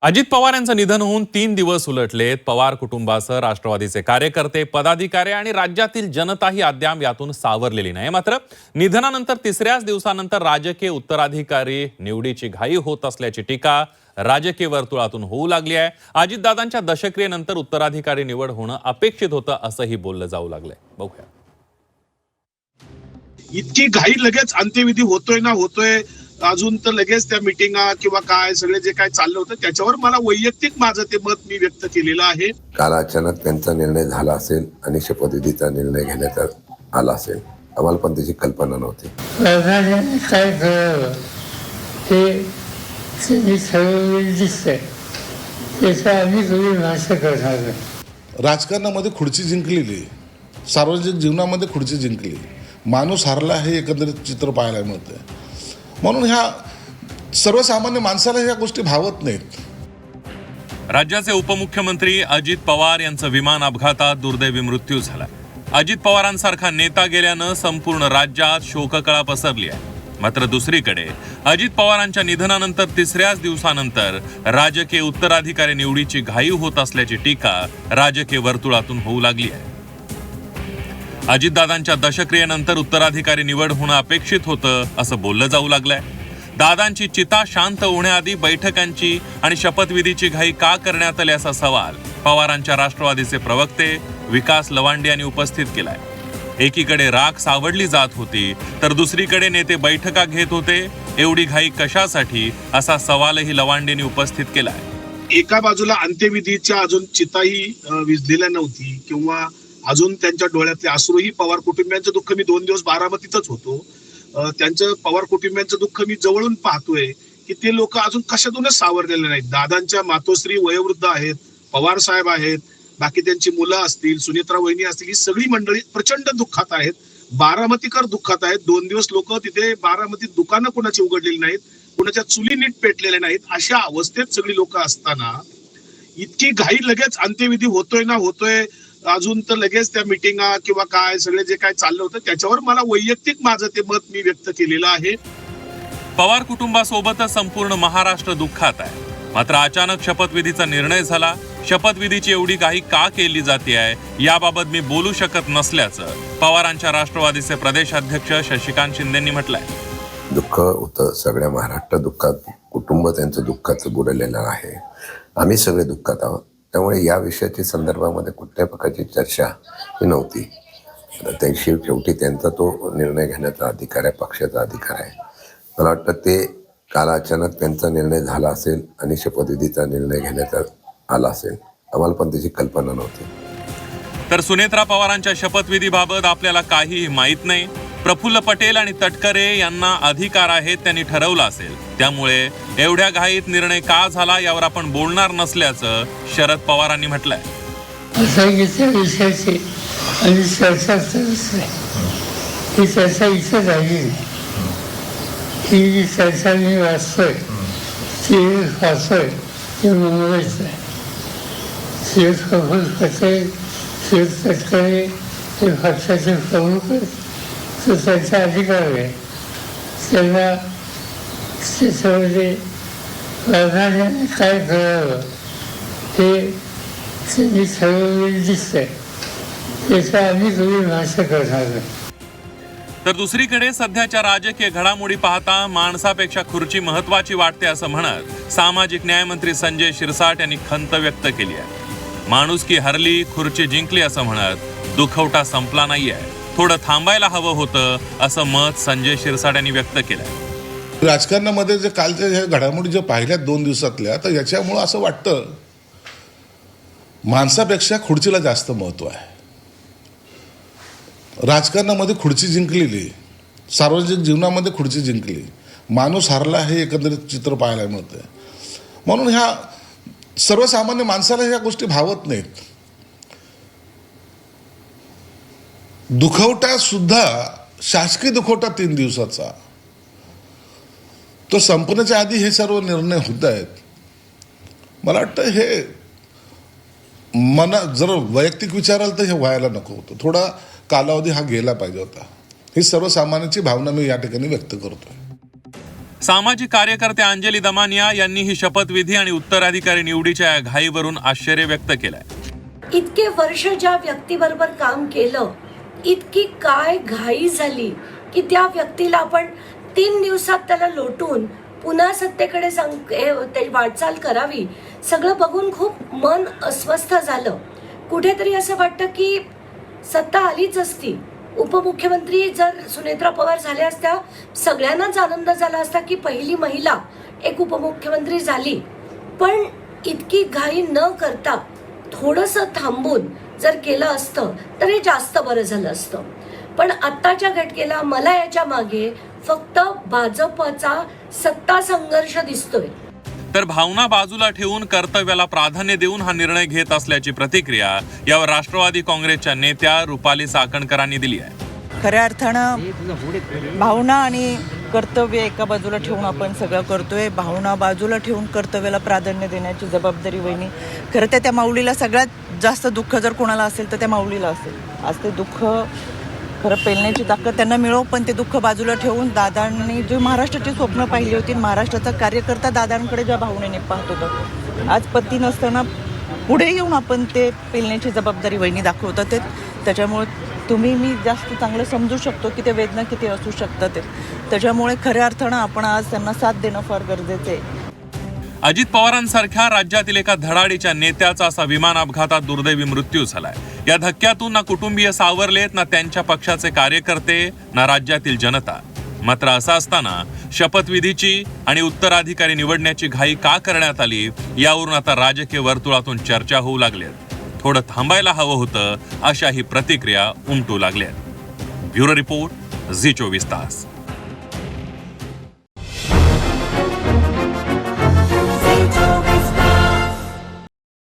अजित पवार यांचं निधन होऊन 3 दिवस उलटलेत. पवार कुटुंबासह राष्ट्रवादीचे कार्यकर्ते, पदाधिकारी आणि राज्यातील जनताही अद्याप यातून सावरलेली नाही. मात्र निधनानंतर तिसऱ्याच दिवसानंतर राजकीय उत्तराधिकारी निवडीची घाई होत असल्याची टीका राजकीय वर्तुळातून होऊ लागली आहे. अजितदादांच्या दशक्रियेनंतर उत्तराधिकारी निवड होणं अपेक्षित होतं असंही बोललं जाऊ लागलंय. बघूया. इतकी घाई लगेच अंत्यविधी होतोय अजून तर लगेच त्या मिटिंगा किंवा काय सगळे जे काय चाललं होतं त्याच्यावर मला वैयक्तिक माझं ते मत मी व्यक्त केलेलं आहे. काल अचानक त्यांचा निर्णय झाला असेल आणि शपथविधीचा निर्णय घेण्यात आला असेल. आम्हाला पण त्याची कल्पना नव्हती. काय करावं हे दिसतंय त्याचा आम्ही कधी भाष्य करणार. राजकारणामध्ये खुर्ची जिंकलेली, सार्वजनिक जीवनामध्ये खुर्ची जिंकली, माणूस हरला हे एकंदरीत चित्र पाहायला मिळतंय. म्हणून ह्या सर्वसामान्य माणसाला ह्या गोष्टी भावत नाहीत. राज्याचे उपमुख्यमंत्री अजित पवार यांचं विमान अपघातात दुर्दैवी मृत्यू झाला. अजित पवारांसारखा नेता गेल्यानं संपूर्ण राज्यात शोककळा पसरली आहे. मात्र दुसरीकडे अजित पवारांच्या निधनानंतर तिसऱ्याच दिवसानंतर राजकीय उत्तराधिकारी निवडीची घाई होत असल्याची टीका राजकीय वर्तुळातून होऊ लागली आहे. अजितदादांच्या दशक्रियेनंतर उत्तराधिकारी निवड होणं अपेक्षित होतं असं बोललं जाऊ लागलंय. दादांची चिता शांत होण्याआधी बैठकांची आणि शपथविधीची घाई का करण्यात आली असा सवाल पवारांच्या राष्ट्रवादीचे प्रवक्ते विकास लवांडे यांनी उपस्थित केलाय. एकीकडे राख सावडली जात होती तर दुसरीकडे नेते बैठका घेत होते. एवढी घाई कशासाठी असा सवालही लवांडेंनी उपस्थित केलाय. एका बाजूला अंत्यविधीच्या अजून चिताही विझलेल्या नव्हती किंवा अजून त्यांच्या डोळ्यातले अश्रूही पवार कुटुंबियांचं दुःख मी 2 दिवस बारामतीतच होतो. त्यांचं पवार कुटुंबियांचं दुःख मी जवळून पाहतोय की ते लोक अजून कशातूनच सावरलेले नाहीत. दादांच्या मातोश्री वयोवृद्ध आहेत, पवार साहेब आहेत, बाकी त्यांची मुलं असतील, सुनेत्रा वहिनी असतील, ही सगळी मंडळी प्रचंड दुःखात आहेत. बारामतीकर दुःखात आहेत. 2 दिवस लोक तिथे बारामतीत दुकानं कोणाची उघडलेली नाहीत, कोणाच्या चुली नीट पेटलेल्या नाहीत. अशा अवस्थेत सगळी लोक असताना इतकी घाई लगेच अंत्यविधी होतोय अजून तर लगेच त्या मिटिंगा किंवा काय सगळे जे काय चाललं होतं त्याच्यावर मला वैयक्तिक माझं ते मत मी व्यक्त केलेलं आहे. पवार कुटुंबासोबतच संपूर्ण महाराष्ट्र दुःखात आहे. मात्र अचानक शपथविधीचा निर्णय झाला. शपथविधीची एवढी घाई का केली जाते आहे याबाबत मी बोलू शकत नसल्याचं पवारांच्या राष्ट्रवादीचे प्रदेशाध्यक्ष शशिकांत शिंदेंनी म्हटलंय. दुःख होतं, सगळ्या महाराष्ट्र दुःखात, कुटुंब त्यांचं दुःखाचं बुडलेलं आहे. आम्ही सगळे दुःखात आहोत. त्यामुळे या विषयाच्या संदर्भामध्ये कुठल्याही प्रकारची चर्चा ही नव्हती. शेवटी त्यांचा तो निर्णय घेण्याचा अधिकार आहे, पक्षाचा अधिकार आहे. मला वाटतं ते काल अचानक त्यांचा निर्णय झाला असेल आणि शपथविधीचा निर्णय घेण्यात आला असेल. आम्हाला पण त्याची कल्पना नव्हती. तर सुनेत्रा पवारांच्या शपथविधीबाबत आपल्याला काहीही माहीत नाही. प्रफुल्ल पटेल आणि तटकरे यांना अधिकार आहेत, त्यांनी ठरवलं असेल. त्यामुळे एवढ्या घाईत निर्णय का झाला यावर आपण बोलणार नसल्याचं शरद पवारांनी म्हटलंय. ही चर्चा इथं झाली, ही जी चर्चा मी वाचतोय ती मुंबईच आहे. प्रफुल्ल पटेल, तटकरे हे पक्षाचे प्रमुख आहेत. तो त्यांचा अधिकार आहे. त्यांना त्याच्यामध्ये प्राधान्याने काय करावं हे त्यांनी ठरवलेलं दिसतंय त्याचा आम्ही कधी भाष्य करणार नाही. तर दुसरीकडे सध्याच्या राजकीय घडामोडी पाहता माणसापेक्षा खुर्ची महत्वाची वाटते असं म्हणत सामाजिक न्यायमंत्री संजय शिरसाट यांनी खंत व्यक्त केली आहे. माणुसकी हरली, खुर्ची जिंकली असं म्हणत दुखवटा संपला नाहीये, थोडं थांबायला हवं होतं असं मत संजय शिरसाट यांनी व्यक्त केलंय. राजकारणामध्ये जे कालच्या ह्या घडामोडी ज्या पाहिल्यात 2 दिवसातल्या, तर याच्यामुळं असं वाटतं माणसापेक्षा खुर्चीला जास्त महत्व आहे. राजकारणामध्ये खुर्ची जिंकलेली, सार्वजनिक जीवनामध्ये खुर्ची जिंकली, माणूस हरला हे एकंदरीत चित्र पाहायला मिळतंय. म्हणून ह्या सर्वसामान्य माणसाला ह्या गोष्टी भावत नाहीत. दुखवटा सुद्धा शासकीय दुखवटा 3 दिवसाचा तो संपण्याच्या आधी हे सर्व निर्णय होत आहेत. मला वाटतं हे जर वैयक्तिक विचाराल तर हे व्हायला नको होतं. थोडा कालावधी हा गेला पाहिजे होता. ही सर्वसामान्यांची भावना मी या ठिकाणी व्यक्त करतोय. सामाजिक कार्यकर्ते अंजली दमानिया यांनी ही शपथविधी आणि उत्तराधिकारी निवडीच्या घाईवरून आश्चर्य व्यक्त केलंय. इतके वर्ष ज्या व्यक्तीबरोबर काम केलं, इतकी काय घाई झाली की त्या व्यक्तीला आपण 3 दिवसात त्याला लोटून पुन्हा सत्तेकडे वाटचाल करावी. सगळं बघून खूप मन अस्वस्थ झालं. कुठेतरी असं वाटतं की सत्ता आलीच असती. उपमुख्यमंत्री जर सुनेत्रा पवार झाल्या असत्या, सगळ्यांनाच आनंद झाला असता की पहिली महिला एक उपमुख्यमंत्री झाली. पण इतकी घाई न करता थोडंसं थांबून जर केलं असतं तर हे जास्त बरं झालं असतं. पण आत्ताच्या घटकेला मला याच्या मागे फक्त भाजपचा सत्ता संघर्ष दिसतोय. तर भावना बाजूला ठेवून कर्तव्याला प्राधान्य देऊन हा निर्णय घेत असल्याची प्रतिक्रिया यावर राष्ट्रवादी काँग्रेसच्या नेत्या रुपाली चाकणकरांनी दिली आहे. खऱ्या अर्थानं भावना आणि कर्तव्य एका बाजूला ठेवून आपण सगळं करतोय. भावना बाजूला ठेवून कर्तव्याला प्राधान्य देण्याची जबाबदारी वहिनी. खरं तर त्या माऊलीला सगळ्यात जास्त दुःख जर कोणाला असेल तर त्या माऊलीला असेल. आज ते दुःख खरं पेलण्याची ताकद त्यांना मिळो, पण ते दुःख बाजूला ठेवून दादांनी जी महाराष्ट्राची स्वप्न पाहिली होती, महाराष्ट्राचा कार्यकर्ता दादांकडे ज्या भावनेने पाहत होतं, आज पती नसताना पुढे येऊन आपण ते पेलण्याची जबाबदारी वहिनी दाखवतात. त्याच्यामुळे तुम्ही मी जास्त चांगलं समजू शकतो की ते वेदना किती असू शकतात. त्याच्यामुळे खऱ्या अर्थानं आपण आज त्यांना साथ देणं फार गरजेचं आहे. अजित पवारांसारख्या राज्यातील एका धडाडीच्या नेत्याचा असा विमान अपघातात दुर्दैवी मृत्यू झालाय. या धक्क्यातून ना कुटुंबीय सावरलेत, ना त्यांच्या पक्षाचे कार्यकर्ते, ना राज्यातील जनता. मात्र असं असताना शपथविधीची आणि उत्तराधिकारी निवडण्याची घाई का करण्यात आली, यावरून आता राजकीय वर्तुळातून चर्चा होऊ लागल्यात. थोडं थांबायला हवं होतं, अशाही प्रतिक्रिया उमटू लागल्यात. ब्युरो रिपोर्ट, झी 24 तास.